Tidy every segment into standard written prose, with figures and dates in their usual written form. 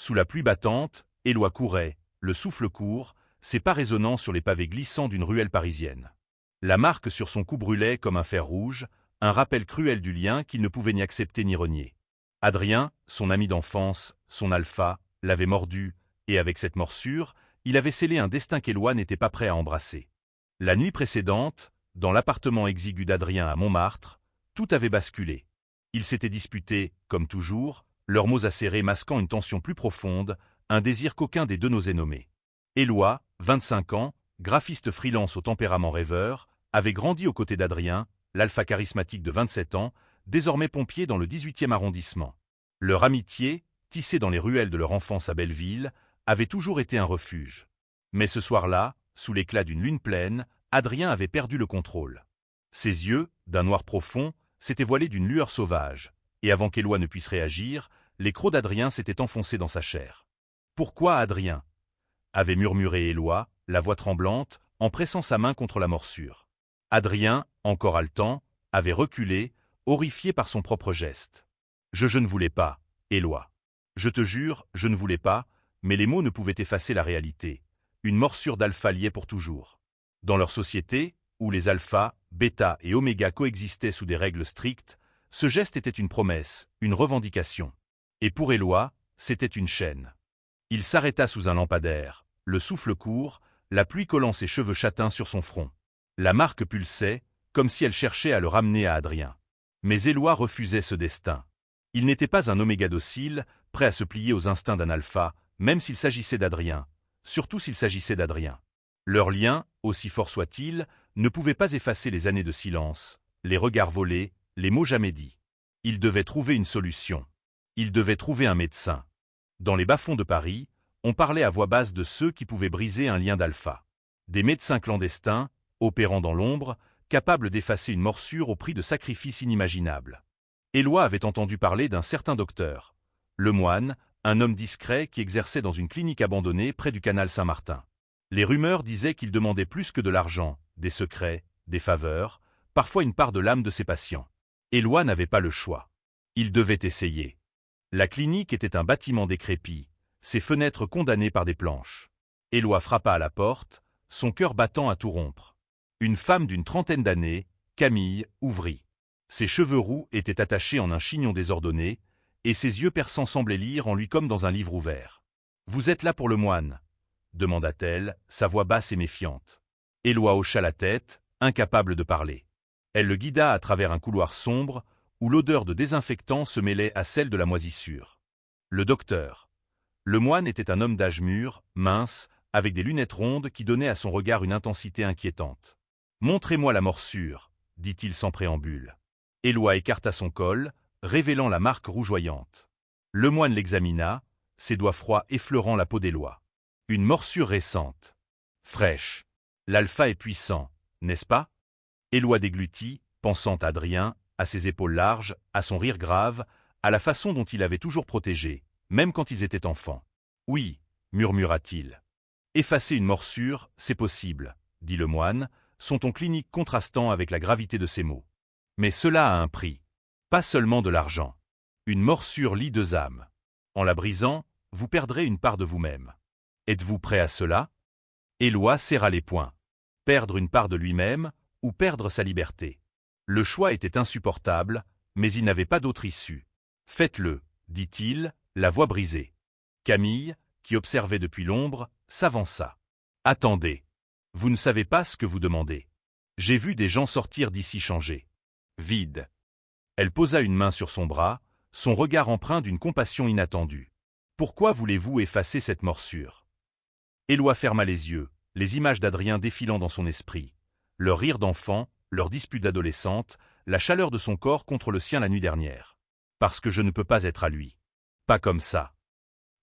Sous la pluie battante, Éloi courait, le souffle court, ses pas résonnant sur les pavés glissants d'une ruelle parisienne. La marque sur son cou brûlait comme un fer rouge, un rappel cruel du lien qu'il ne pouvait ni accepter ni renier. Adrien, son ami d'enfance, son alpha, l'avait mordu, et avec cette morsure, il avait scellé un destin qu'Éloi n'était pas prêt à embrasser. La nuit précédente, dans l'appartement exigu d'Adrien à Montmartre, tout avait basculé. Ils s'étaient disputés, comme toujours, leurs mots acérés masquant une tension plus profonde, un désir qu'aucun des deux n'osait nommer. Éloi, 25 ans, graphiste freelance au tempérament rêveur, avait grandi aux côtés d'Adrien, l'alpha charismatique de 27 ans, désormais pompier dans le 18e arrondissement. Leur amitié, tissée dans les ruelles de leur enfance à Belleville, avait toujours été un refuge. Mais ce soir-là, sous l'éclat d'une lune pleine, Adrien avait perdu le contrôle. Ses yeux, d'un noir profond, s'étaient voilés d'une lueur sauvage, et avant qu'Éloi ne puisse réagir, les crocs d'Adrien s'étaient enfoncés dans sa chair. « Pourquoi, Adrien » avait murmuré Éloi, la voix tremblante, en pressant sa main contre la morsure. Adrien, encore haletant, avait reculé, horrifié par son propre geste. « Je ne voulais pas, Éloi. Je te jure, je ne voulais pas, mais les mots ne pouvaient effacer la réalité. Une morsure d'alpha liée pour toujours. Dans leur société, où les alphas, bêta et oméga coexistaient sous des règles strictes, ce geste était une promesse, une revendication. Et pour Éloi, c'était une chaîne. Il s'arrêta sous un lampadaire, le souffle court, la pluie collant ses cheveux châtains sur son front. La marque pulsait, comme si elle cherchait à le ramener à Adrien. Mais Éloi refusait ce destin. Il n'était pas un oméga docile, prêt à se plier aux instincts d'un alpha, même s'il s'agissait d'Adrien, surtout s'il s'agissait d'Adrien. Leur lien, aussi fort soit-il, ne pouvait pas effacer les années de silence, les regards volés, les mots jamais dits. Il devait trouver une solution. Il devait trouver un médecin. Dans les bas-fonds de Paris, on parlait à voix basse de ceux qui pouvaient briser un lien d'alpha. Des médecins clandestins, opérant dans l'ombre, capables d'effacer une morsure au prix de sacrifices inimaginables. Éloi avait entendu parler d'un certain docteur, Lemoine, un homme discret qui exerçait dans une clinique abandonnée près du canal Saint-Martin. Les rumeurs disaient qu'il demandait plus que de l'argent, des secrets, des faveurs, parfois une part de l'âme de ses patients. Éloi n'avait pas le choix. Il devait essayer. La clinique était un bâtiment décrépit, ses fenêtres condamnées par des planches. Éloi frappa à la porte, son cœur battant à tout rompre. Une femme d'une trentaine d'années, Camille, ouvrit. Ses cheveux roux étaient attachés en un chignon désordonné, et ses yeux perçants semblaient lire en lui comme dans un livre ouvert. « Vous êtes là pour le moine ?» demanda-t-elle, sa voix basse et méfiante. Éloi hocha la tête, incapable de parler. Elle le guida à travers un couloir sombre, où l'odeur de désinfectant se mêlait à celle de la moisissure. Le docteur. Le moine était un homme d'âge mûr, mince, avec des lunettes rondes qui donnaient à son regard une intensité inquiétante. « Montrez-moi la morsure, » dit-il sans préambule. Éloi écarta son col, révélant la marque rougeoyante. Le moine l'examina, ses doigts froids effleurant la peau d'Éloi. Une morsure récente. Fraîche. L'alpha est puissant, n'est-ce pas? Éloi déglutit, pensant à Adrien, à ses épaules larges, à son rire grave, à la façon dont il avait toujours protégé, même quand ils étaient enfants. Oui, murmura-t-il. Effacer une morsure, c'est possible, dit le moine, son ton clinique contrastant avec la gravité de ses mots. Mais cela a un prix. Pas seulement de l'argent. Une morsure lie deux âmes. En la brisant, vous perdrez une part de vous-même. Êtes-vous prêt à cela? Éloi serra les poings. Perdre une part de lui-même ou perdre sa liberté. Le choix était insupportable, mais il n'avait pas d'autre issue. Faites-le, dit-il, la voix brisée. Camille, qui observait depuis l'ombre, s'avança. Attendez. Vous ne savez pas ce que vous demandez. J'ai vu des gens sortir d'ici changés. Vide. Elle posa une main sur son bras, son regard empreint d'une compassion inattendue. Pourquoi voulez-vous effacer cette morsure? Éloi ferma les yeux, les images d'Adrien défilant dans son esprit. Leur rire d'enfant, leur dispute d'adolescente, la chaleur de son corps contre le sien la nuit dernière. Parce que je ne peux pas être à lui. Pas comme ça.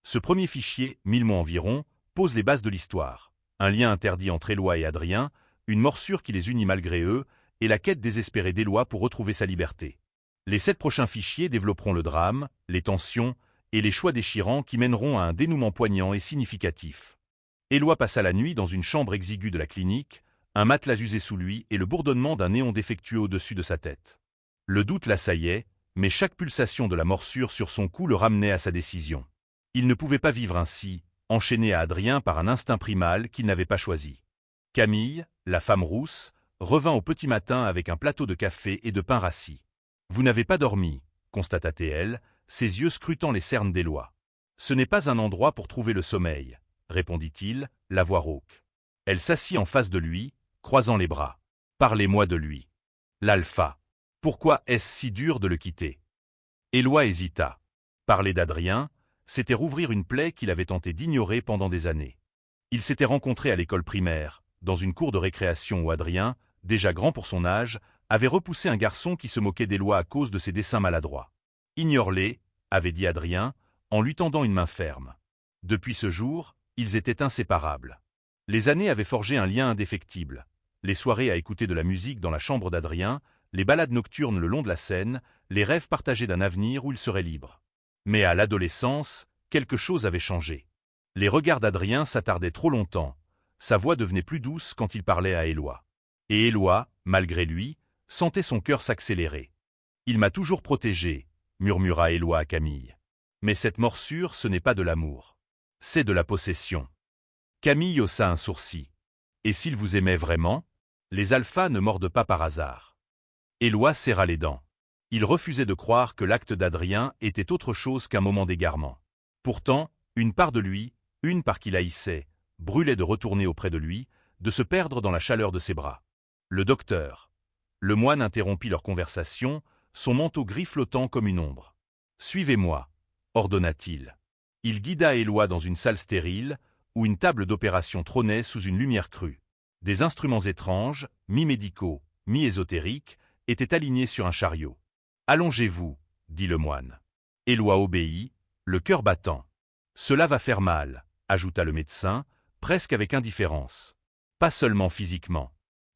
Ce premier fichier, 1000 mots environ, pose les bases de l'histoire. Un lien interdit entre Éloi et Adrien, une morsure qui les unit malgré eux, et la quête désespérée d'Éloi pour retrouver sa liberté. Les 7 prochains fichiers développeront le drame, les tensions et les choix déchirants qui mèneront à un dénouement poignant et significatif. Éloi passa la nuit dans une chambre exiguë de la clinique, un matelas usé sous lui et le bourdonnement d'un néon défectueux au-dessus de sa tête. Le doute l'assaillait, mais chaque pulsation de la morsure sur son cou le ramenait à sa décision. Il ne pouvait pas vivre ainsi, enchaîné à Adrien par un instinct primal qu'il n'avait pas choisi. Camille, la femme rousse, revint au petit matin avec un plateau de café et de pain rassis. « Vous n'avez pas dormi », constata-t-elle, ses yeux scrutant les cernes d'Éloi. « Ce n'est pas un endroit pour trouver le sommeil, » répondit-il, la voix rauque. Elle s'assit en face de lui, croisant les bras. « Parlez-moi de lui. » L'alpha. Pourquoi est-ce si dur de le quitter? Éloi hésita. Parler d'Adrien, c'était rouvrir une plaie qu'il avait tenté d'ignorer pendant des années. Ils s'étaient rencontrés à l'école primaire, dans une cour de récréation où Adrien, déjà grand pour son âge, avait repoussé un garçon qui se moquait d'Éloi à cause de ses dessins maladroits. « Ignore-les », avait dit Adrien, en lui tendant une main ferme. Depuis ce jour, ils étaient inséparables. Les années avaient forgé un lien indéfectible. Les soirées à écouter de la musique dans la chambre d'Adrien, les balades nocturnes le long de la Seine, les rêves partagés d'un avenir où il serait libre. Mais à l'adolescence, quelque chose avait changé. Les regards d'Adrien s'attardaient trop longtemps, sa voix devenait plus douce quand il parlait à Éloi. Et Éloi, malgré lui, sentait son cœur s'accélérer. « Il m'a toujours protégé », murmura Éloi à Camille. « Mais cette morsure, ce n'est pas de l'amour. C'est de la possession. » Camille haussa un sourcil. « Et s'il vous aimait vraiment? Les alphas ne mordent pas par hasard. » Éloi serra les dents. Il refusait de croire que l'acte d'Adrien était autre chose qu'un moment d'égarement. Pourtant, une part de lui, une part qu'il haïssait, brûlait de retourner auprès de lui, de se perdre dans la chaleur de ses bras. Le docteur. Le moine interrompit leur conversation, son manteau gris flottant comme une ombre. « Suivez-moi », ordonna-t-il. Il guida Éloi dans une salle stérile, où une table d'opération trônait sous une lumière crue. Des instruments étranges, mi-médicaux, mi-ésotériques, étaient alignés sur un chariot. « Allongez-vous », dit le moine. Éloi obéit, le cœur battant. « Cela va faire mal », ajouta le médecin, presque avec indifférence. « Pas seulement physiquement.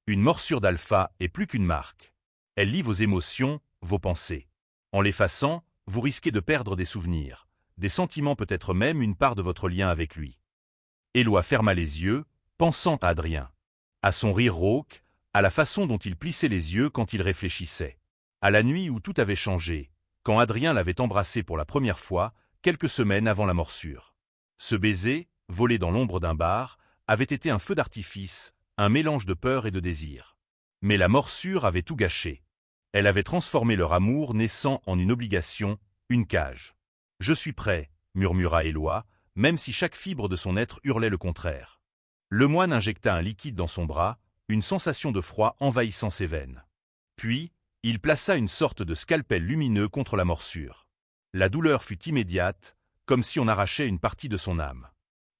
Une morsure d'alpha est plus qu'une marque. Elle lie vos émotions, vos pensées. En l'effaçant, vous risquez de perdre des souvenirs, des sentiments, peut-être même une part de votre lien avec lui. » Éloi ferma les yeux, pensant à Adrien. À son rire rauque, à la façon dont il plissait les yeux quand il réfléchissait. À la nuit où tout avait changé, quand Adrien l'avait embrassé pour la première fois, quelques semaines avant la morsure. Ce baiser, volé dans l'ombre d'un bar, avait été un feu d'artifice, un mélange de peur et de désir. Mais la morsure avait tout gâché. Elle avait transformé leur amour naissant en une obligation, une cage. « Je suis prêt », murmura Éloi, même si chaque fibre de son être hurlait le contraire. Le moine injecta un liquide dans son bras, une sensation de froid envahissant ses veines. Puis, il plaça une sorte de scalpel lumineux contre la morsure. La douleur fut immédiate, comme si on arrachait une partie de son âme.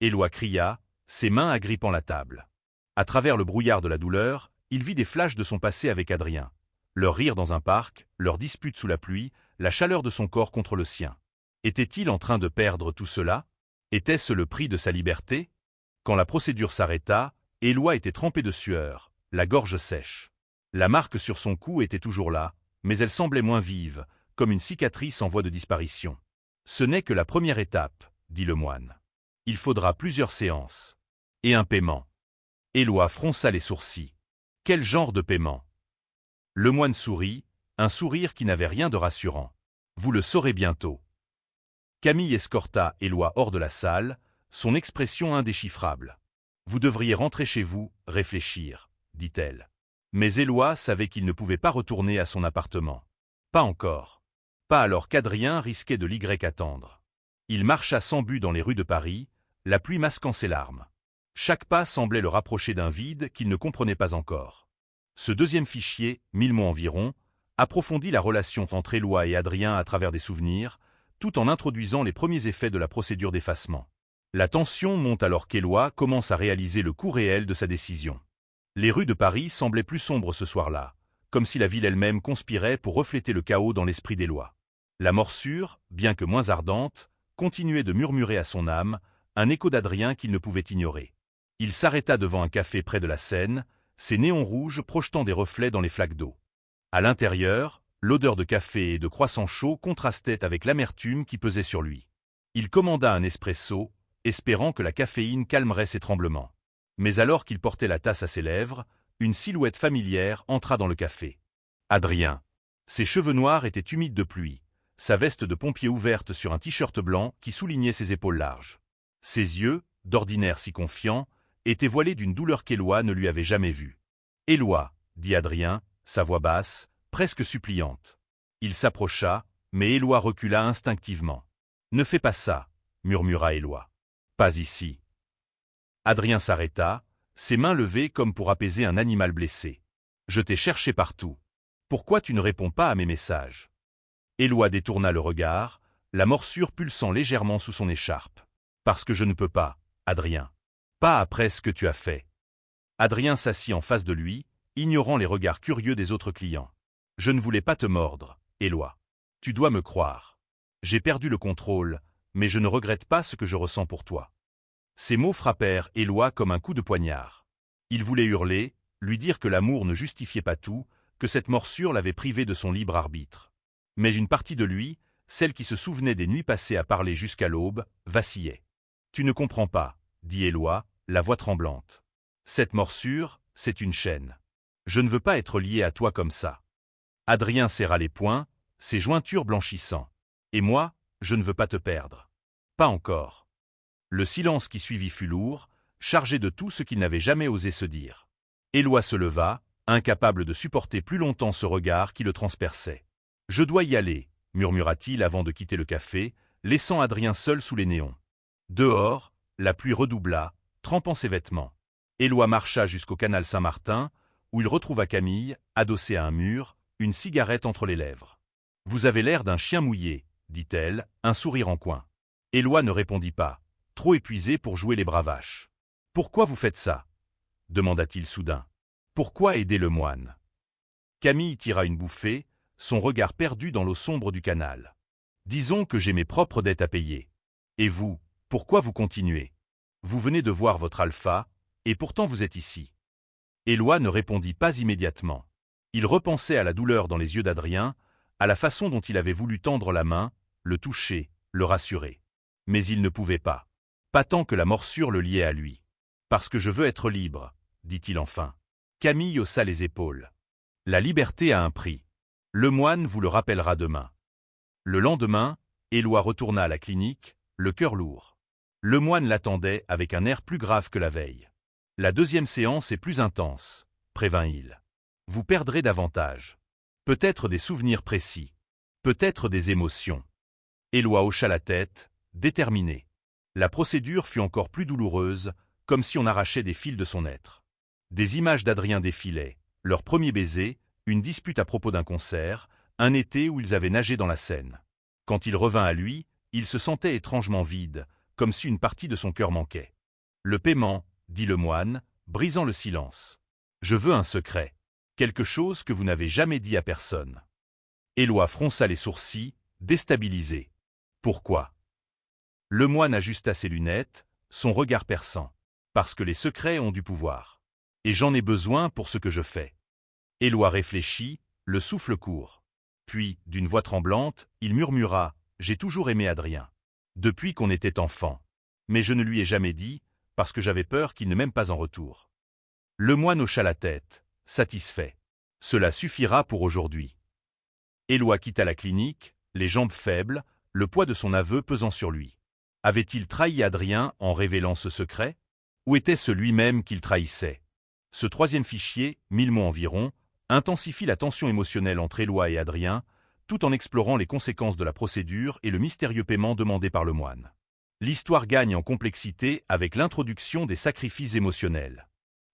Éloi cria, ses mains agrippant la table. À travers le brouillard de la douleur, il vit des flashs de son passé avec Adrien. Leur rire dans un parc, leur dispute sous la pluie, la chaleur de son corps contre le sien. Était-il en train de perdre tout cela? Était-ce le prix de sa liberté? Quand la procédure s'arrêta, Éloi était trempé de sueur, la gorge sèche. La marque sur son cou était toujours là, mais elle semblait moins vive, comme une cicatrice en voie de disparition. « Ce n'est que la première étape, » dit le moine. « Il faudra plusieurs séances. Et un paiement. » Éloi fronça les sourcils. « Quel genre de paiement ?» Le moine sourit, un sourire qui n'avait rien de rassurant. « Vous le saurez bientôt. » Camille escorta Éloi hors de la salle, son expression indéchiffrable. « Vous devriez rentrer chez vous, réfléchir, » dit-elle. Mais Éloi savait qu'il ne pouvait pas retourner à son appartement. Pas encore. Pas alors qu'Adrien risquait de l'y attendre. Il marcha sans but dans les rues de Paris, la pluie masquant ses larmes. Chaque pas semblait le rapprocher d'un vide qu'il ne comprenait pas encore. Ce deuxième fichier, 1000 mots environ, approfondit la relation entre Éloi et Adrien à travers des souvenirs, tout en introduisant les premiers effets de la procédure d'effacement. La tension monte alors qu'Éloi commence à réaliser le coût réel de sa décision. Les rues de Paris semblaient plus sombres ce soir-là, comme si la ville elle-même conspirait pour refléter le chaos dans l'esprit d'Éloi. La morsure, bien que moins ardente, continuait de murmurer à son âme, un écho d'Adrien qu'il ne pouvait ignorer. Il s'arrêta devant un café près de la Seine, ses néons rouges projetant des reflets dans les flaques d'eau. À l'intérieur, l'odeur de café et de croissant chaud contrastait avec l'amertume qui pesait sur lui. Il commanda un espresso, espérant que la caféine calmerait ses tremblements. Mais alors qu'il portait la tasse à ses lèvres, une silhouette familière entra dans le café. Adrien. Ses cheveux noirs étaient humides de pluie, sa veste de pompier ouverte sur un t-shirt blanc qui soulignait ses épaules larges. Ses yeux, d'ordinaire si confiants, étaient voilés d'une douleur qu'Éloi ne lui avait jamais vue. « Éloi, » dit Adrien, sa voix basse, presque suppliante. Il s'approcha, mais Éloi recula instinctivement. « Ne fais pas ça, » murmura Éloi. « Pas ici. » Adrien s'arrêta, ses mains levées comme pour apaiser un animal blessé. « Je t'ai cherché partout. Pourquoi tu ne réponds pas à mes messages ?» Éloi détourna le regard, la morsure pulsant légèrement sous son écharpe. « Parce que je ne peux pas, Adrien. Pas après ce que tu as fait. » Adrien s'assit en face de lui, ignorant les regards curieux des autres clients. « Je ne voulais pas te mordre, Éloi. Tu dois me croire. J'ai perdu le contrôle, mais je ne regrette pas ce que je ressens pour toi. » Ces mots frappèrent Éloi comme un coup de poignard. Il voulait hurler, lui dire que l'amour ne justifiait pas tout, que cette morsure l'avait privé de son libre arbitre. Mais une partie de lui, celle qui se souvenait des nuits passées à parler jusqu'à l'aube, vacillait. « Tu ne comprends pas, » dit Éloi, la voix tremblante. « Cette morsure, c'est une chaîne. Je ne veux pas être lié à toi comme ça. » Adrien serra les poings, ses jointures blanchissant. « Et moi, je ne veux pas te perdre. Pas encore. » Le silence qui suivit fut lourd, chargé de tout ce qu'il n'avait jamais osé se dire. Éloi se leva, incapable de supporter plus longtemps ce regard qui le transperçait. « Je dois y aller, » murmura-t-il avant de quitter le café, laissant Adrien seul sous les néons. Dehors, la pluie redoubla, trempant ses vêtements. Éloi marcha jusqu'au canal Saint-Martin, où il retrouva Camille, adossée à un mur, une cigarette entre les lèvres. « Vous avez l'air d'un chien mouillé, » dit-elle, un sourire en coin. Éloi ne répondit pas, trop épuisé pour jouer les bravaches. « Pourquoi vous faites ça ?» demanda-t-il soudain. « Pourquoi aider le moine ?» Camille tira une bouffée, son regard perdu dans l'eau sombre du canal. « Disons que j'ai mes propres dettes à payer. Et vous, pourquoi vous continuez? Vous venez de voir votre alpha, et pourtant vous êtes ici. » Éloi ne répondit pas immédiatement. Il repensait à la douleur dans les yeux d'Adrien, à la façon dont il avait voulu tendre la main, le toucher, le rassurer. Mais il ne pouvait pas. Pas tant que la morsure le liait à lui. « Parce que je veux être libre, » dit-il enfin. Camille haussa les épaules. « La liberté a un prix. Le moine vous le rappellera demain. » Le lendemain, Éloi retourna à la clinique, le cœur lourd. Le moine l'attendait avec un air plus grave que la veille. « La deuxième séance est plus intense, » prévint-il. « Vous perdrez davantage. Peut-être des souvenirs précis. Peut-être des émotions. » Éloi hocha la tête, déterminé. La procédure fut encore plus douloureuse, comme si on arrachait des fils de son être. Des images d'Adrien défilaient, leur premier baiser, une dispute à propos d'un concert, un été où ils avaient nagé dans la Seine. Quand il revint à lui, il se sentait étrangement vide, comme si une partie de son cœur manquait. « Le paiement, » dit le moine, brisant le silence. « Je veux un secret, quelque chose que vous n'avez jamais dit à personne. » Éloi fronça les sourcils, déstabilisé. « Pourquoi ?» Le moine ajusta ses lunettes, son regard perçant. « Parce que les secrets ont du pouvoir. Et j'en ai besoin pour ce que je fais. » Éloi réfléchit, le souffle court. Puis, d'une voix tremblante, il murmura « J'ai toujours aimé Adrien. Depuis qu'on était enfant. Mais je ne lui ai jamais dit, parce que j'avais peur qu'il ne m'aime pas en retour. » Le moine hocha la tête, satisfait. « Cela suffira pour aujourd'hui. » Éloi quitta la clinique, les jambes faibles, le poids de son aveu pesant sur lui. Avait-il trahi Adrien en révélant ce secret? Ou était-ce lui-même qu'il trahissait? Ce troisième fichier, 1000 mots environ, intensifie la tension émotionnelle entre Éloi et Adrien, tout en explorant les conséquences de la procédure et le mystérieux paiement demandé par le moine. L'histoire gagne en complexité avec l'introduction des sacrifices émotionnels.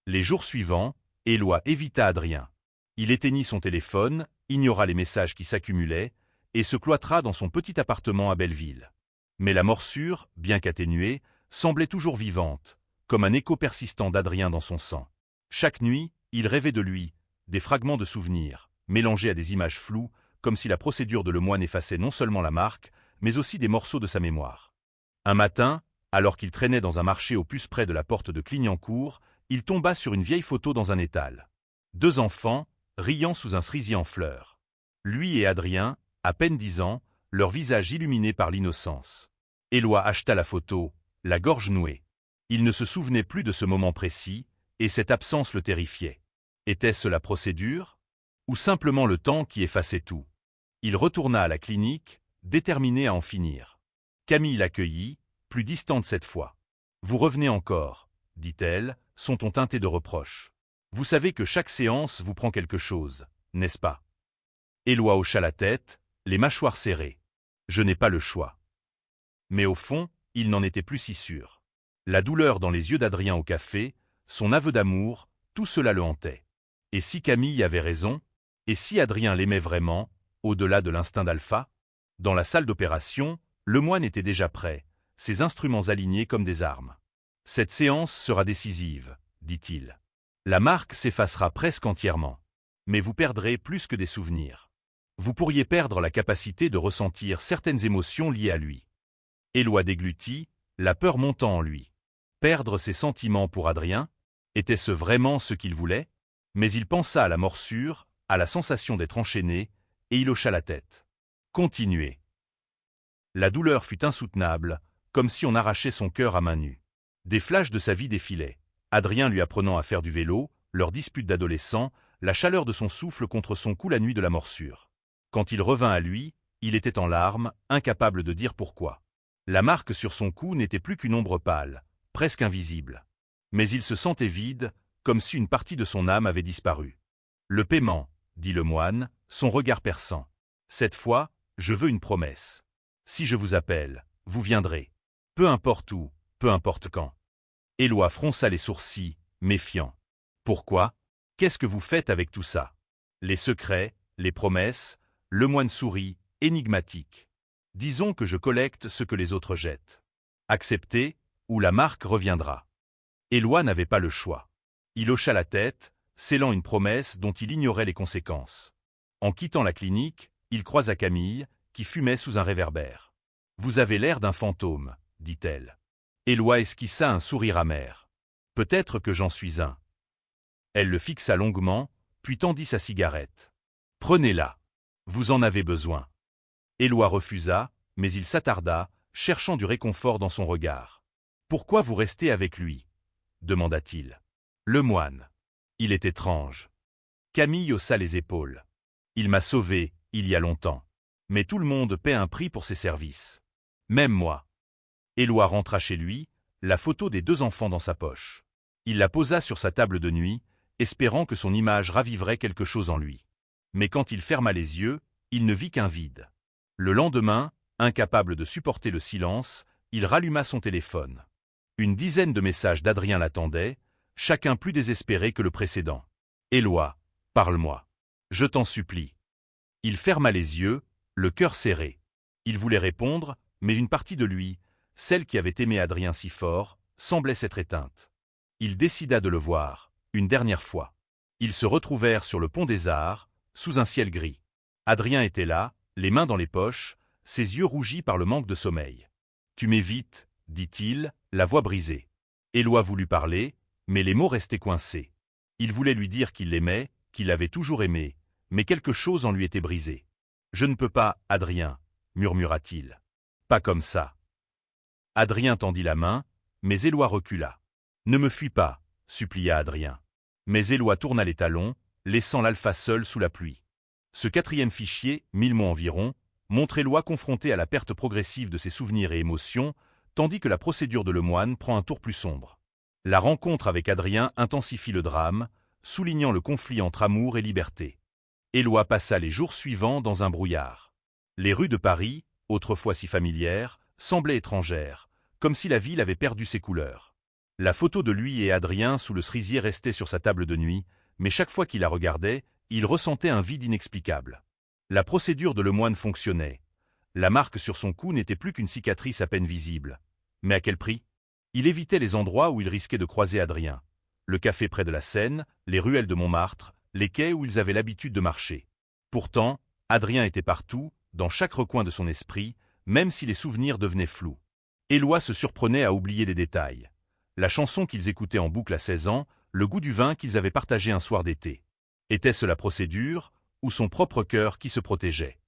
Les jours suivants, Éloi évita Adrien. Il éteignit son téléphone, ignora les messages qui s'accumulaient, et se cloîtra dans son petit appartement à Belleville. Mais la morsure, bien qu'atténuée, semblait toujours vivante, comme un écho persistant d'Adrien dans son sang. Chaque nuit, il rêvait de lui, des fragments de souvenirs, mélangés à des images floues, comme si la procédure de le moine effaçait non seulement la marque, mais aussi des morceaux de sa mémoire. Un matin, alors qu'il traînait dans un marché au plus près de la porte de Clignancourt, il tomba sur une vieille photo dans un étal. 2 enfants, riant sous un cerisier en fleurs. Lui et Adrien, à peine 10 ans, leur visage illuminé par l'innocence. Éloi acheta la photo, la gorge nouée. Il ne se souvenait plus de ce moment précis, et cette absence le terrifiait. Était-ce la procédure? Ou simplement le temps qui effaçait tout? Il retourna à la clinique, déterminée à en finir. Camille l'accueillit, plus distante cette fois. « Vous revenez encore, dit-elle, son ton teinté de reproche. Vous savez que chaque séance vous prend quelque chose, n'est-ce pas ?» Éloi hocha la tête, les mâchoires serrées. « Je n'ai pas le choix. » Mais au fond, il n'en était plus si sûr. La douleur dans les yeux d'Adrien au café, son aveu d'amour, tout cela le hantait. Et si Camille avait raison? Et si Adrien l'aimait vraiment, au-delà de l'instinct d'Alpha? Dans la salle d'opération, le moine était déjà prêt, ses instruments alignés comme des armes. « Cette séance sera décisive, dit-il. La marque s'effacera presque entièrement. Mais vous perdrez plus que des souvenirs. Vous pourriez perdre la capacité de ressentir certaines émotions liées à lui. » Éloi déglutit, la peur montant en lui. Perdre ses sentiments pour Adrien? Était-ce vraiment ce qu'il voulait? Mais il pensa à la morsure, à la sensation d'être enchaîné, et il hocha la tête. Continuez. La douleur fut insoutenable, comme si on arrachait son cœur à main nue. Des flashs de sa vie défilaient. Adrien lui apprenant à faire du vélo, leur dispute d'adolescent, la chaleur de son souffle contre son cou la nuit de la morsure. Quand il revint à lui, il était en larmes, incapable de dire pourquoi. La marque sur son cou n'était plus qu'une ombre pâle, presque invisible. Mais il se sentait vide, comme si une partie de son âme avait disparu. « Le paiement, » dit le moine, son regard perçant. « Cette fois, je veux une promesse. Si je vous appelle, vous viendrez. Peu importe où, peu importe quand. » Éloi fronça les sourcils, méfiant. « Pourquoi? Qu'est-ce que vous faites avec tout ça? Les secrets, les promesses ?» Le moine sourit, énigmatique. « Disons que je collecte ce que les autres jettent. Acceptez, ou la marque reviendra. » Éloi n'avait pas le choix. Il hocha la tête, scellant une promesse dont il ignorait les conséquences. En quittant la clinique, il croisa Camille, qui fumait sous un réverbère. « Vous avez l'air d'un fantôme, » dit-elle. Éloi esquissa un sourire amer. « Peut-être que j'en suis un. » Elle le fixa longuement, puis tendit sa cigarette. « Prenez-la. Vous en avez besoin. » Éloi refusa, mais il s'attarda, cherchant du réconfort dans son regard. « Pourquoi vous restez avec lui ?» demanda-t-il. Le moine. Il est étrange. Camille haussa les épaules. Il m'a sauvé, il y a longtemps. Mais tout le monde paie un prix pour ses services. Même moi. Éloi rentra chez lui, la photo des 2 enfants dans sa poche. Il la posa sur sa table de nuit, espérant que son image raviverait quelque chose en lui. Mais quand il ferma les yeux, il ne vit qu'un vide. Le lendemain, incapable de supporter le silence, il ralluma son téléphone. Une dizaine de messages d'Adrien l'attendaient, chacun plus désespéré que le précédent. « Éloi, parle-moi. Je t'en supplie. » Il ferma les yeux, le cœur serré. Il voulait répondre, mais une partie de lui, celle qui avait aimé Adrien si fort, semblait s'être éteinte. Il décida de le voir, une dernière fois. Ils se retrouvèrent sur le pont des Arts, sous un ciel gris. Adrien était là, les mains dans les poches, ses yeux rougis par le manque de sommeil. « Tu m'évites, » dit-il, la voix brisée. Éloi voulut parler, mais les mots restaient coincés. Il voulait lui dire qu'il l'aimait, qu'il l'avait toujours aimé, mais quelque chose en lui était brisé. « Je ne peux pas, Adrien, » murmura-t-il. « Pas comme ça. » Adrien tendit la main, mais Éloi recula. « Ne me fuis pas, » supplia Adrien. Mais Éloi tourna les talons, laissant l'Alpha seul sous la pluie. Ce 4e fichier, 1000 mots environ, montre Éloi confronté à la perte progressive de ses souvenirs et émotions, tandis que la procédure de Lemoine prend un tour plus sombre. La rencontre avec Adrien intensifie le drame, soulignant le conflit entre amour et liberté. Éloi passa les jours suivants dans un brouillard. Les rues de Paris, autrefois si familières, semblaient étrangères, comme si la ville avait perdu ses couleurs. La photo de lui et Adrien sous le cerisier restait sur sa table de nuit, mais chaque fois qu'il la regardait, il ressentait un vide inexplicable. La procédure de Lemoine fonctionnait. La marque sur son cou n'était plus qu'une cicatrice à peine visible. Mais à quel prix? Il évitait les endroits où il risquait de croiser Adrien. Le café près de la Seine, les ruelles de Montmartre, les quais où ils avaient l'habitude de marcher. Pourtant, Adrien était partout, dans chaque recoin de son esprit, même si les souvenirs devenaient flous. Éloi se surprenait à oublier des détails. La chanson qu'ils écoutaient en boucle à 16 ans, le goût du vin qu'ils avaient partagé un soir d'été. Était-ce la procédure, ou son propre cœur qui se protégeait?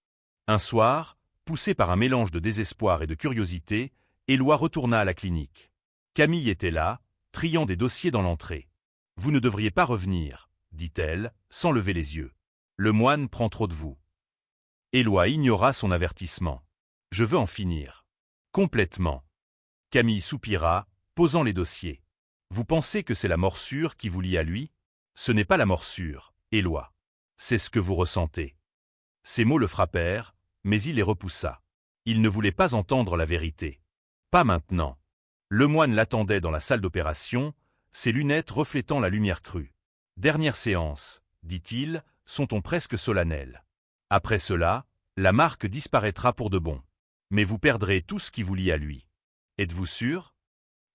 Un soir, poussé par un mélange de désespoir et de curiosité, Éloi retourna à la clinique. Camille était là, triant des dossiers dans l'entrée. « Vous ne devriez pas revenir, » dit-elle, sans lever les yeux. « Le moine prend trop de vous. » Éloi ignora son avertissement. Je veux en finir. Complètement. Camille soupira, posant les dossiers. Vous pensez que c'est la morsure qui vous lie à lui? Ce n'est pas la morsure, Éloi. C'est ce que vous ressentez. Ces mots le frappèrent, mais il les repoussa. Il ne voulait pas entendre la vérité. Pas maintenant. Le moine l'attendait dans la salle d'opération, ses lunettes reflétant la lumière crue. Dernière séance, dit-il, son ton presque solennel. Après cela, la marque disparaîtra pour de bon. Mais vous perdrez tout ce qui vous lie à lui. Êtes-vous sûr?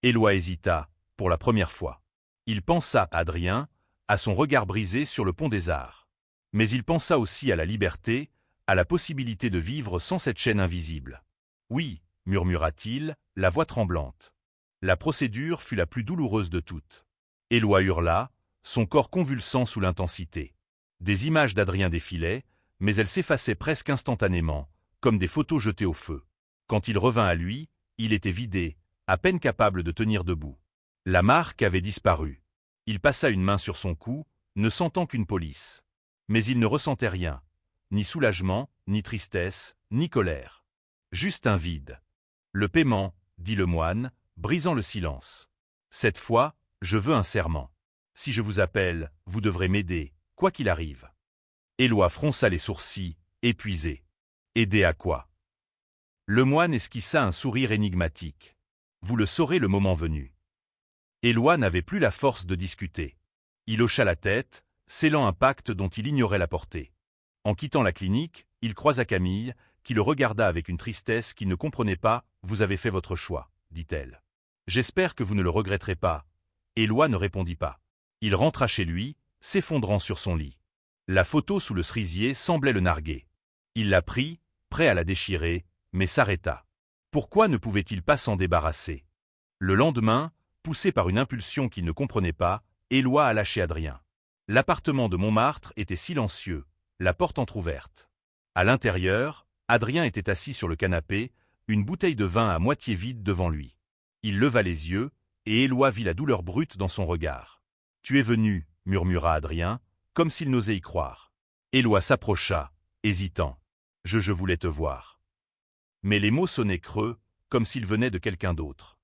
Éloi hésita, pour la première fois. Il pensa à Adrien, à son regard brisé sur le pont des Arts. Mais il pensa aussi à la liberté, à la possibilité de vivre sans cette chaîne invisible. Oui, murmura-t-il, la voix tremblante. La procédure fut la plus douloureuse de toutes. Éloi hurla, son corps convulsant sous l'intensité. Des images d'Adrien défilaient, mais elles s'effaçaient presque instantanément, comme des photos jetées au feu. Quand il revint à lui, il était vidé, à peine capable de tenir debout. La marque avait disparu. Il passa une main sur son cou, ne sentant qu'une police. Mais il ne ressentait rien, ni soulagement, ni tristesse, ni colère. Juste un vide. Le paiement, dit le moine, brisant le silence. Cette fois, je veux un serment. Si je vous appelle, vous devrez m'aider, quoi qu'il arrive. Éloi fronça les sourcils, épuisé. Aider à quoi? Le moine esquissa un sourire énigmatique. Vous le saurez le moment venu. Éloi n'avait plus la force de discuter. Il hocha la tête, scellant un pacte dont il ignorait la portée. En quittant la clinique, il croisa Camille, qui le regarda avec une tristesse qu'il ne comprenait pas. « Vous avez fait votre choix, dit-elle. J'espère que vous ne le regretterez pas. » Éloi ne répondit pas. Il rentra chez lui, s'effondrant sur son lit. La photo sous le cerisier semblait le narguer. Il la prit, prêt à la déchirer, mais s'arrêta. Pourquoi ne pouvait-il pas s'en débarrasser? Le lendemain, poussé par une impulsion qu'il ne comprenait pas, Éloi alla chez Adrien. L'appartement de Montmartre était silencieux, la porte entr'ouverte. À l'intérieur, Adrien était assis sur le canapé, une bouteille de vin à moitié vide devant lui. Il leva les yeux, et Éloi vit la douleur brute dans son regard. « Tu es venu, » murmura Adrien, comme s'il n'osait y croire. Éloi s'approcha, hésitant. « Je voulais te voir. » Mais les mots sonnaient creux, comme s'ils venaient de quelqu'un d'autre.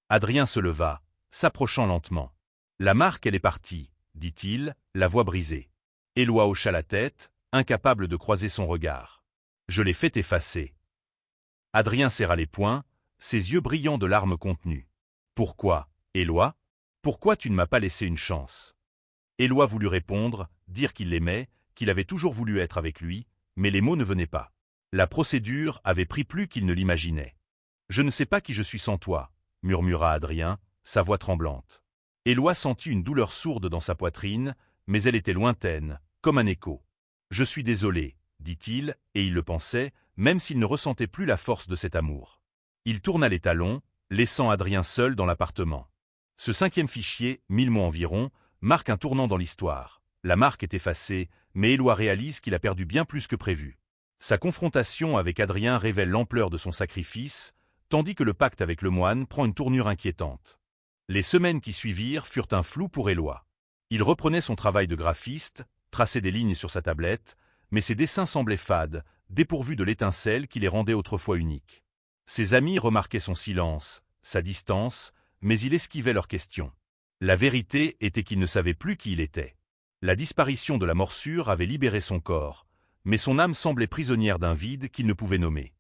Adrien se leva, s'approchant lentement. « La marque, elle est partie, » dit-il, la voix brisée. Éloi hocha la tête, incapable de croiser son regard. « Je l'ai fait effacer. » Adrien serra les poings, ses yeux brillants de larmes contenues. « Pourquoi, Éloi? Pourquoi tu ne m'as pas laissé une chance ?» Éloi voulut répondre, dire qu'il l'aimait, qu'il avait toujours voulu être avec lui, mais les mots ne venaient pas. La procédure avait pris plus qu'il ne l'imaginait. « Je ne sais pas qui je suis sans toi, » murmura Adrien, sa voix tremblante. Éloi sentit une douleur sourde dans sa poitrine, mais elle était lointaine, comme un écho. « Je suis désolé, » dit-il, et il le pensait, même s'il ne ressentait plus la force de cet amour. Il tourna les talons, laissant Adrien seul dans l'appartement. Ce 5e fichier, 1000 mots environ, marque un tournant dans l'histoire. La marque est effacée, mais Éloi réalise qu'il a perdu bien plus que prévu. Sa confrontation avec Adrien révèle l'ampleur de son sacrifice, tandis que le pacte avec le moine prend une tournure inquiétante. Les semaines qui suivirent furent un flou pour Éloi. Il reprenait son travail de graphiste, traçait des lignes sur sa tablette, mais ses dessins semblaient fades, dépourvus de l'étincelle qui les rendait autrefois uniques. Ses amis remarquaient son silence, sa distance, mais il esquivait leurs questions. La vérité était qu'il ne savait plus qui il était. La disparition de la morsure avait libéré son corps, mais son âme semblait prisonnière d'un vide qu'il ne pouvait nommer.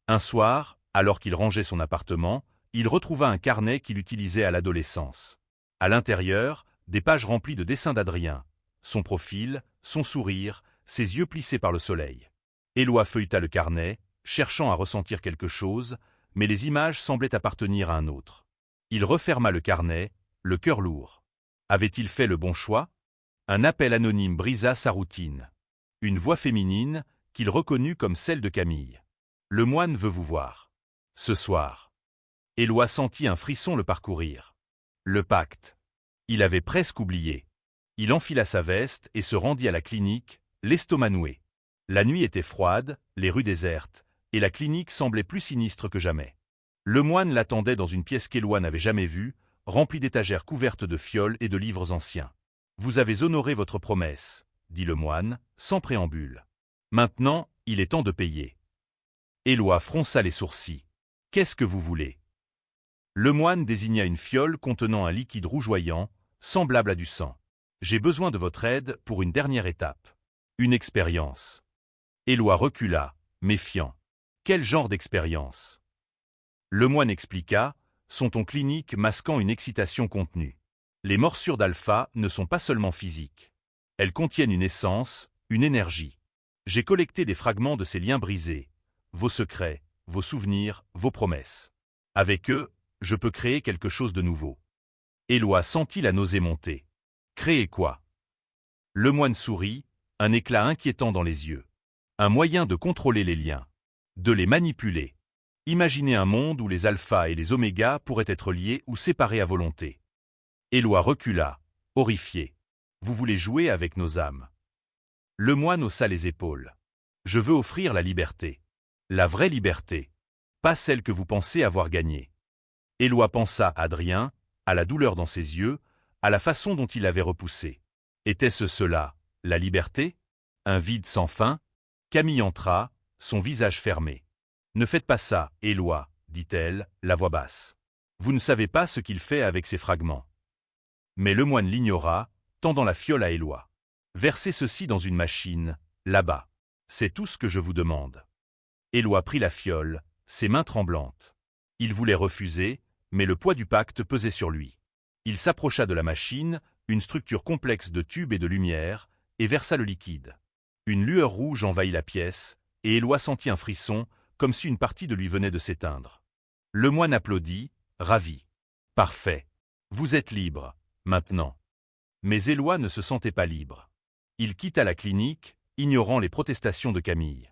Un soir, alors qu'il rangeait son appartement, il retrouva un carnet qu'il utilisait à l'adolescence. À l'intérieur, des pages remplies de dessins d'Adrien, son profil, son sourire, ses yeux plissés par le soleil. Éloi feuilleta le carnet, cherchant à ressentir quelque chose, mais les images semblaient appartenir à un autre. Il referma le carnet, le cœur lourd. Avait-il fait le bon choix? Un appel anonyme brisa sa routine. Une voix féminine, qu'il reconnut comme celle de Camille. « Le moine veut vous voir. Ce soir. » Éloi sentit un frisson le parcourir. Le pacte. Il avait presque oublié. Il enfila sa veste et se rendit à la clinique, l'estomac noué. La nuit était froide, les rues désertes, et la clinique semblait plus sinistre que jamais. Le moine l'attendait dans une pièce qu'Éloi n'avait jamais vue, remplie d'étagères couvertes de fioles et de livres anciens. « Vous avez honoré votre promesse, » dit le moine, sans préambule. « Maintenant, il est temps de payer. » Éloi fronça les sourcils. « Qu'est-ce que vous voulez ?» Le moine désigna une fiole contenant un liquide rougeoyant, semblable à du sang. « J'ai besoin de votre aide pour une dernière étape. Une expérience. » Éloi recula, méfiant. « Quel genre d'expérience ?» Le moine expliqua, son ton clinique masquant une excitation contenue. Les morsures d'alpha ne sont pas seulement physiques. Elles contiennent une essence, une énergie. J'ai collecté des fragments de ces liens brisés, vos secrets, vos souvenirs, vos promesses. Avec eux, je peux créer quelque chose de nouveau. Éloi sentit la nausée monter. Créer quoi? Le moine sourit, un éclat inquiétant dans les yeux. Un moyen de contrôler les liens. De les manipuler. Imaginez un monde où les alphas et les omégas pourraient être liés ou séparés à volonté. Éloi recula, horrifié. Vous voulez jouer avec nos âmes? Le moine haussa les épaules. Je veux offrir la liberté. La vraie liberté. Pas celle que vous pensez avoir gagnée. Éloi pensa à Adrien, à la douleur dans ses yeux, à la façon dont il l'avait repoussé. Était-ce cela, la liberté? Un vide sans fin? Camille entra, son visage fermé. Ne faites pas ça, Éloi, dit-elle, la voix basse. Vous ne savez pas ce qu'il fait avec ces fragments. Mais le moine l'ignora, tendant la fiole à Éloi. Versez ceci dans une machine, là-bas. C'est tout ce que je vous demande. Éloi prit la fiole, ses mains tremblantes. Il voulait refuser, mais le poids du pacte pesait sur lui. Il s'approcha de la machine, une structure complexe de tubes et de lumière, et versa le liquide. Une lueur rouge envahit la pièce, et Éloi sentit un frisson, comme si une partie de lui venait de s'éteindre. Le moine applaudit, ravi. « Parfait. Vous êtes libre, maintenant. » Mais Éloi ne se sentait pas libre. Il quitta la clinique, ignorant les protestations de Camille.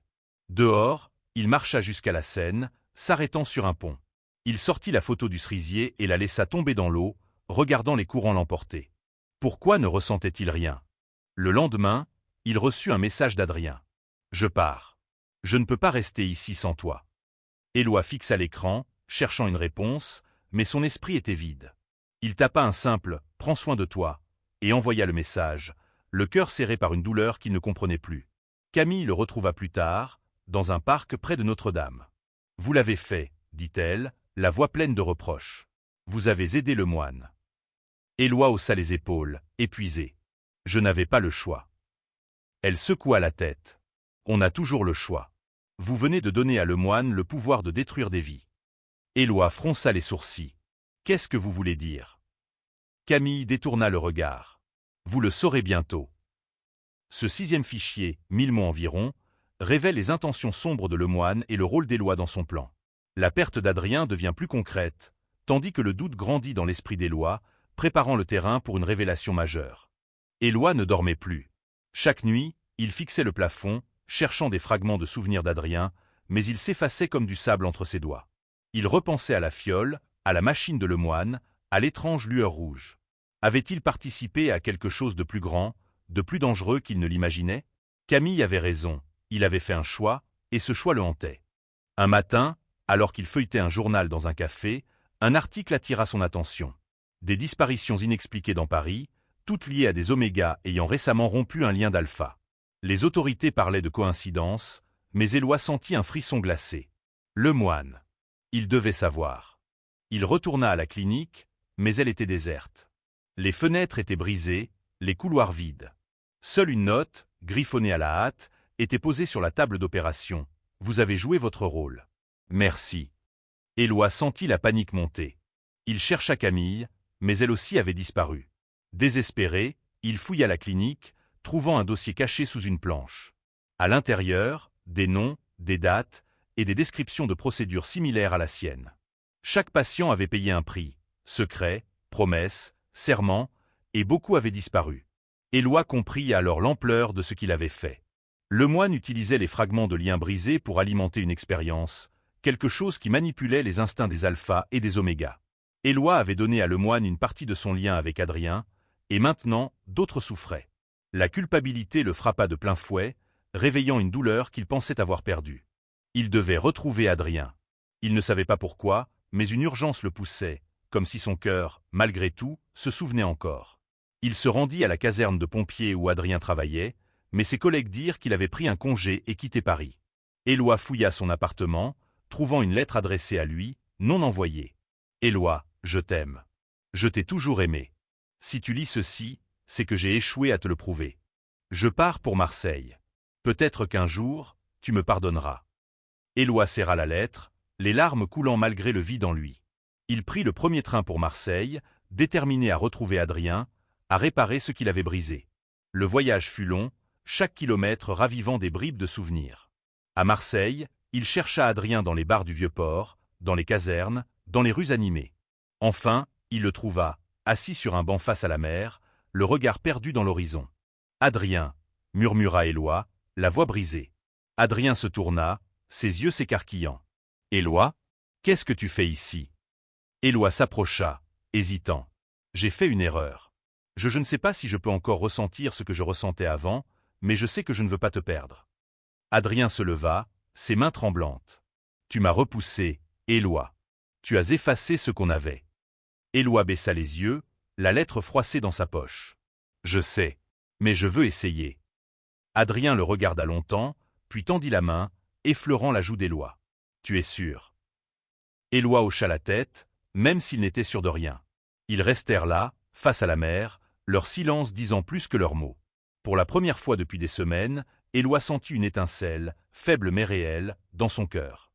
Dehors, il marcha jusqu'à la Seine, s'arrêtant sur un pont. Il sortit la photo du cerisier et la laissa tomber dans l'eau, regardant les courants l'emporter. Pourquoi ne ressentait-il rien? Le lendemain, il reçut un message d'Adrien. « Je pars. Je ne peux pas rester ici sans toi. » Éloi fixa l'écran, cherchant une réponse, mais son esprit était vide. Il tapa un simple « Prends soin de toi » et envoya le message, le cœur serré par une douleur qu'il ne comprenait plus. Camille le retrouva plus tard, dans un parc près de Notre-Dame. « Vous l'avez fait, » dit-elle, la voix pleine de reproches. « Vous avez aidé le moine. » Éloi haussa les épaules, épuisé. « Je n'avais pas le choix. » Elle secoua la tête. « On a toujours le choix. Vous venez de donner à le moine le pouvoir de détruire des vies. » Éloi fronça les sourcils. « Qu'est-ce que vous voulez dire ?» Camille détourna le regard. « Vous le saurez bientôt. » Ce 6e fichier, 1000 mots environ, révèle les intentions sombres de le moine et le rôle d'Éloi dans son plan. La perte d'Adrien devient plus concrète, tandis que le doute grandit dans l'esprit d'Éloi, préparant le terrain pour une révélation majeure. Éloi ne dormait plus. Chaque nuit, il fixait le plafond, cherchant des fragments de souvenirs d'Adrien, mais il s'effaçait comme du sable entre ses doigts. Il repensait à la fiole, à la machine de le moine, à l'étrange lueur rouge. Avait-il participé à quelque chose de plus grand, de plus dangereux qu'il ne l'imaginait? Camille avait raison, il avait fait un choix, et ce choix le hantait. Un matin, alors qu'il feuilletait un journal dans un café, un article attira son attention. Des disparitions inexpliquées dans Paris, toutes liées à des omégas ayant récemment rompu un lien d'alpha. Les autorités parlaient de coïncidence, mais Éloi sentit un frisson glacé. Le moine. Il devait savoir. Il retourna à la clinique, mais elle était déserte. Les fenêtres étaient brisées, les couloirs vides. Seule une note, griffonnée à la hâte, était posée sur la table d'opération. « Vous avez joué votre rôle. Merci. » Éloi sentit la panique monter. Il chercha Camille, mais elle aussi avait disparu. Désespéré, il fouilla la clinique, trouvant un dossier caché sous une planche. À l'intérieur, des noms, des dates et des descriptions de procédures similaires à la sienne. Chaque patient avait payé un prix, secret, promesse, serment, et beaucoup avaient disparu. Éloi comprit alors l'ampleur de ce qu'il avait fait. Le moine utilisait les fragments de liens brisés pour alimenter une expérience, quelque chose qui manipulait les instincts des alphas et des omégas. Éloi avait donné à le moine une partie de son lien avec Adrien, et maintenant, d'autres souffraient. La culpabilité le frappa de plein fouet, réveillant une douleur qu'il pensait avoir perdue. Il devait retrouver Adrien. Il ne savait pas pourquoi, mais une urgence le poussait, comme si son cœur, malgré tout, se souvenait encore. Il se rendit à la caserne de pompiers où Adrien travaillait, mais ses collègues dirent qu'il avait pris un congé et quitté Paris. Éloi fouilla son appartement, trouvant une lettre adressée à lui, non envoyée. Éloi, je t'aime. Je t'ai toujours aimé. Si tu lis ceci, c'est que j'ai échoué à te le prouver. Je pars pour Marseille. Peut-être qu'un jour, tu me pardonneras. Éloi serra la lettre, les larmes coulant malgré le vide en lui. Il prit le premier train pour Marseille, déterminé à retrouver Adrien, à réparer ce qu'il avait brisé. Le voyage fut long, chaque kilomètre ravivant des bribes de souvenirs. À Marseille, il chercha Adrien dans les bars du Vieux-Port, dans les casernes, dans les rues animées. Enfin, il le trouva, assis sur un banc face à la mer, le regard perdu dans l'horizon. « Adrien » murmura Éloi, la voix brisée. Adrien se tourna, ses yeux s'écarquillant. « Éloi, qu'est-ce que tu fais ici » Éloi s'approcha, hésitant. « J'ai fait une erreur. Je ne sais pas si je peux encore ressentir ce que je ressentais avant, mais je sais que je ne veux pas te perdre. » Adrien se leva, ses mains tremblantes. « Tu m'as repoussé, Éloi. Tu as effacé ce qu'on avait. » Éloi baissa les yeux, la lettre froissée dans sa poche. « Je sais, mais je veux essayer. » Adrien le regarda longtemps, puis tendit la main, effleurant la joue d'Éloi. « Tu es sûr ?» Éloi hocha la tête, même s'il n'était sûr de rien. Ils restèrent là, face à la mer, leur silence disant plus que leurs mots. Pour la première fois depuis des semaines, Éloi sentit une étincelle, faible mais réelle, dans son cœur.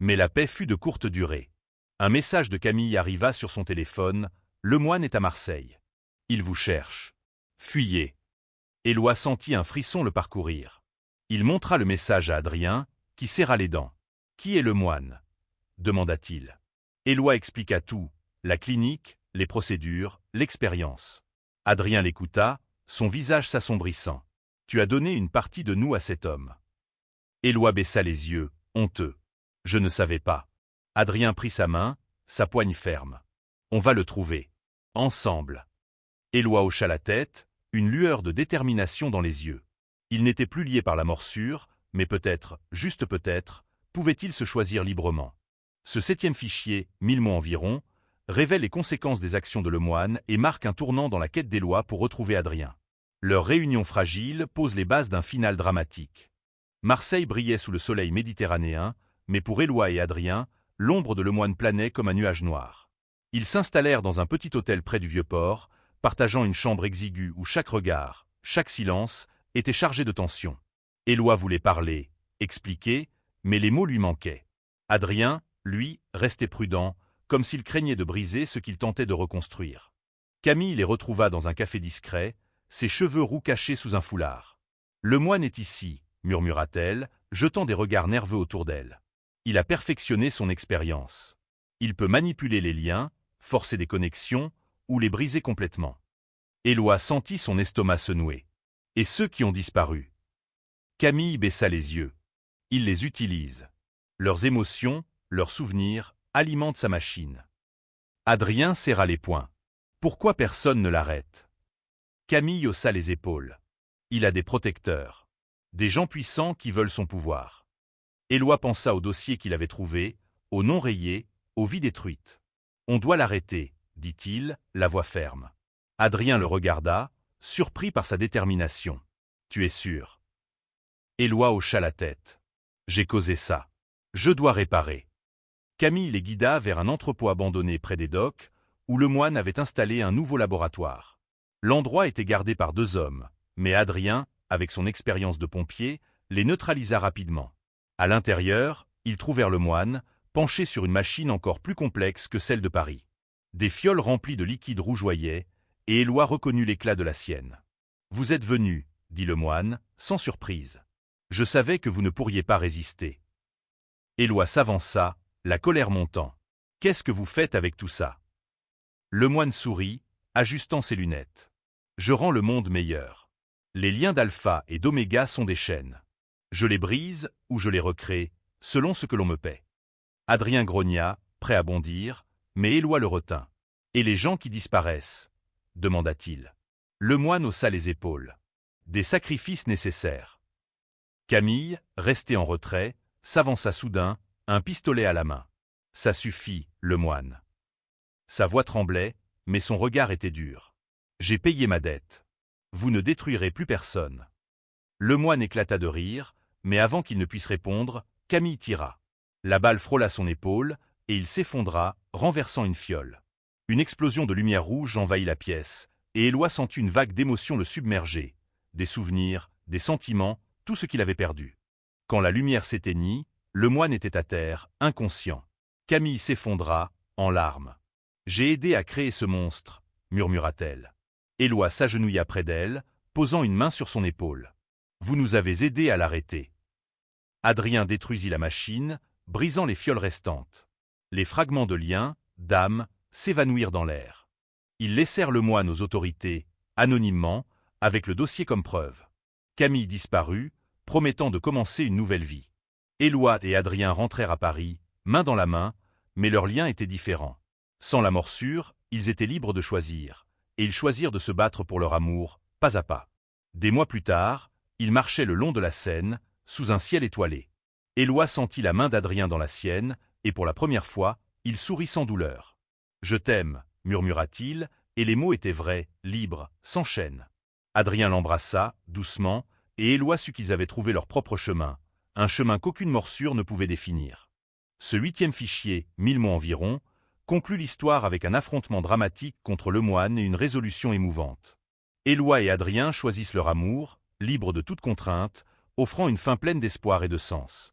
Mais la paix fut de courte durée. Un message de Camille arriva sur son téléphone. « Le moine est à Marseille. Il vous cherche. Fuyez. » Éloi sentit un frisson le parcourir. Il montra le message à Adrien, qui serra les dents. « Qui est le moine » demanda-t-il. Éloi expliqua tout, la clinique, les procédures, l'expérience. Adrien l'écouta, son visage s'assombrissant. « Tu as donné une partie de nous à cet homme. » Éloi baissa les yeux, honteux. « Je ne savais pas. » Adrien prit sa main, sa poigne ferme. « On va le trouver. Ensemble. » Éloi hocha la tête, une lueur de détermination dans les yeux. Il n'était plus lié par la morsure, mais peut-être, juste peut-être, pouvait-il se choisir librement. Ce 7e fichier, 1000 mots environ, révèle les conséquences des actions de Lemoine et marque un tournant dans la quête d'Éloi pour retrouver Adrien. Leur réunion fragile pose les bases d'un final dramatique. Marseille brillait sous le soleil méditerranéen, mais pour Éloi et Adrien, l'ombre de Lemoine planait comme un nuage noir. Ils s'installèrent dans un petit hôtel près du Vieux-Port, partageant une chambre exiguë où chaque regard, chaque silence, était chargé de tension. Éloi voulait parler, expliquer, mais les mots lui manquaient. Adrien, lui, restait prudent, comme s'il craignait de briser ce qu'il tentait de reconstruire. Camille les retrouva dans un café discret, ses cheveux roux cachés sous un foulard. « Le moine est ici » murmura-t-elle, jetant des regards nerveux autour d'elle. Il a perfectionné son expérience. Il peut manipuler les liens, forcer des connexions, ou les briser complètement. Éloi sentit son estomac se nouer. Et ceux qui ont disparu? Camille baissa les yeux. Il les utilise. Leurs émotions, leurs souvenirs, alimentent sa machine. Adrien serra les poings. Pourquoi personne ne l'arrête? Camille haussa les épaules. Il a des protecteurs. Des gens puissants qui veulent son pouvoir. Éloi pensa au dossier qu'il avait trouvé, aux noms rayés, aux vies détruites. On doit l'arrêter, dit-il, la voix ferme. Adrien le regarda, surpris par sa détermination. Tu es sûr? Éloi hocha la tête. J'ai causé ça. Je dois réparer. Camille les guida vers un entrepôt abandonné près des docks, où le moine avait installé un nouveau laboratoire. L'endroit était gardé par 2 hommes, mais Adrien, avec son expérience de pompier, les neutralisa rapidement. À l'intérieur, ils trouvèrent le moine, penché sur une machine encore plus complexe que celle de Paris. Des fioles remplies de liquide rougeoyaient, et Éloi reconnut l'éclat de la sienne. « Vous êtes venu, » dit le moine, sans surprise. « Je savais que vous ne pourriez pas résister. » Éloi s'avança, la colère montant. « Qu'est-ce que vous faites avec tout ça ?» Le moine sourit, ajustant ses lunettes. « Je rends le monde meilleur. Les liens d'alpha et d'oméga sont des chaînes. Je les brise ou je les recrée, selon ce que l'on me paie. » Adrien grogna, prêt à bondir, mais Éloi le retint. « Et les gens qui disparaissent ?» demanda-t-il. Le moine haussa les épaules. « Des sacrifices nécessaires. » Camille, restée en retrait, s'avança soudain, un pistolet à la main. « Ça suffit, le moine. » Sa voix tremblait, mais son regard était dur. « J'ai payé ma dette. Vous ne détruirez plus personne. » Le moine éclata de rire, mais avant qu'il ne puisse répondre, Camille tira. La balle frôla son épaule, et il s'effondra, renversant une fiole. Une explosion de lumière rouge envahit la pièce, et Éloi sentit une vague d'émotions le submerger. Des souvenirs, des sentiments, tout ce qu'il avait perdu. Quand la lumière s'éteignit, le moine était à terre, inconscient. Camille s'effondra, en larmes. « J'ai aidé à créer ce monstre », murmura-t-elle. Éloi s'agenouilla près d'elle, posant une main sur son épaule. « Vous nous avez aidés à l'arrêter. » Adrien détruisit la machine, brisant les fioles restantes. Les fragments de liens, d'âme, s'évanouirent dans l'air. Ils laissèrent le moine aux autorités, anonymement, avec le dossier comme preuve. Camille disparut, promettant de commencer une nouvelle vie. Éloi et Adrien rentrèrent à Paris, main dans la main, mais leurs liens étaient différents. Sans la morsure, ils étaient libres de choisir, et ils choisirent de se battre pour leur amour, pas à pas. Des mois plus tard, ils marchaient le long de la Seine, sous un ciel étoilé. Éloi sentit la main d'Adrien dans la sienne, et pour la première fois, il sourit sans douleur. « Je t'aime », murmura-t-il, et les mots étaient vrais, libres, sans chaîne. Adrien l'embrassa, doucement, et Éloi sut qu'ils avaient trouvé leur propre chemin, un chemin qu'aucune morsure ne pouvait définir. Ce 8e fichier, 1000 mots environ, conclut l'histoire avec un affrontement dramatique contre le moine et une résolution émouvante. Éloi et Adrien choisissent leur amour, libres de toute contrainte, offrant une fin pleine d'espoir et de sens.